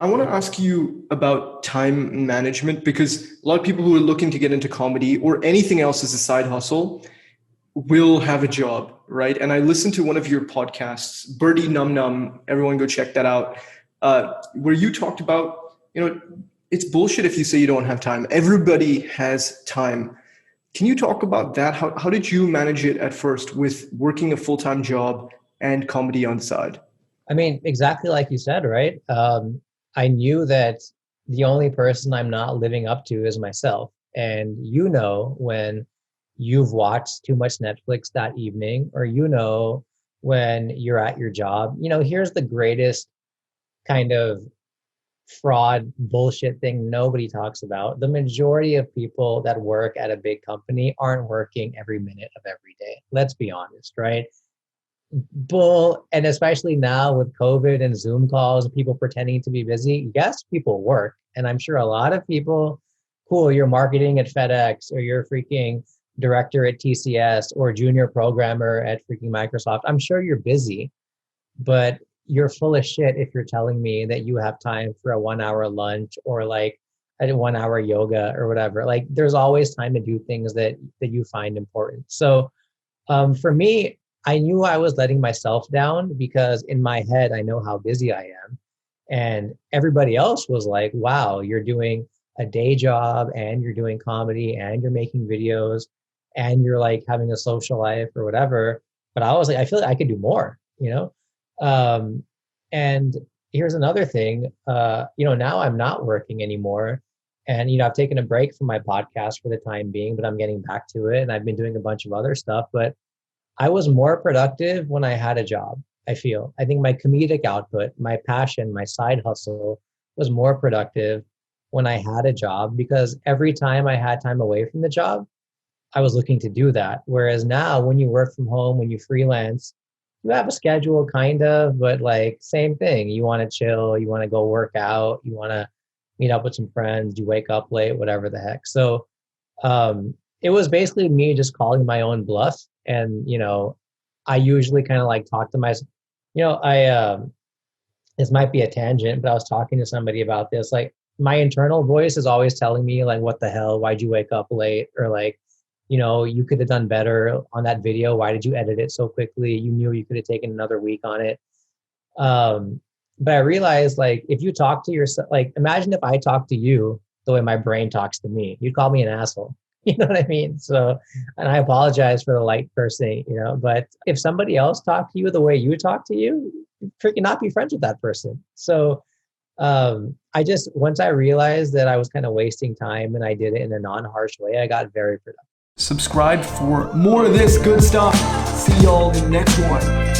I want to ask you about time management because a lot of people who are looking to get into comedy or anything else as a side hustle will have a job, right? And I listened to one of your podcasts, Birdie Num Num. Everyone go check that out, where you talked about, it's bullshit if you say you don't have time. Everybody has time. Can you talk about that? How did you manage it at first with working a full-time job and comedy on the side? I mean, exactly like you said, right? I knew that the only person I'm not living up to is myself. And when you've watched too much Netflix that evening, or when you're at your job, here's the greatest kind of fraud bullshit thing nobody talks about. The majority of people that work at a big company aren't working every minute of every day. Let's be honest, right? Bull. And especially now with COVID and Zoom calls, people pretending to be busy. Yes, people work. And I'm sure a lot of people, cool, you're marketing at FedEx, or you're freaking director at TCS, or junior programmer at freaking Microsoft. I'm sure you're busy, but you're full of shit if you're telling me that you have time for a 1 hour lunch, or like a 1 hour yoga or whatever. Like there's always time to do things that you find important. So for me, I knew I was letting myself down because in my head, I know how busy I am. And everybody else was like, wow, you're doing a day job and you're doing comedy and you're making videos and you're like having a social life or whatever. But I was like, I feel like I could do more. Um, and here's another thing, now I'm not working anymore. And, I've taken a break from my podcast for the time being, but I'm getting back to it. And I've been doing a bunch of other stuff. But I was more productive when I had a job, I feel. I think my comedic output, my passion, my side hustle was more productive when I had a job, because every time I had time away from the job, I was looking to do that. Whereas now, when you work from home, when you freelance, you have a schedule kind of, but like same thing. You want to chill, you want to go work out, you want to meet up with some friends, you wake up late, whatever the heck. So it was basically me just calling my own bluff. And, I usually kind of like talk to myself, this might be a tangent, but I was talking to somebody about this. Like my internal voice is always telling me like, what the hell, why'd you wake up late? Or like, you could have done better on that video. Why did you edit it so quickly? You knew you could have taken another week on it. But I realized, like, if you talk to yourself, like, imagine if I talk to you the way my brain talks to me, you'd call me an asshole. You know what I mean? So, and I apologize for the light cursing, but if somebody else talked to you the way you talk to you, freaking not be friends with that person. So, once I realized that I was kind of wasting time and I did it in a non-harsh way, I got very productive. Subscribe for more of this good stuff. See y'all in the next one.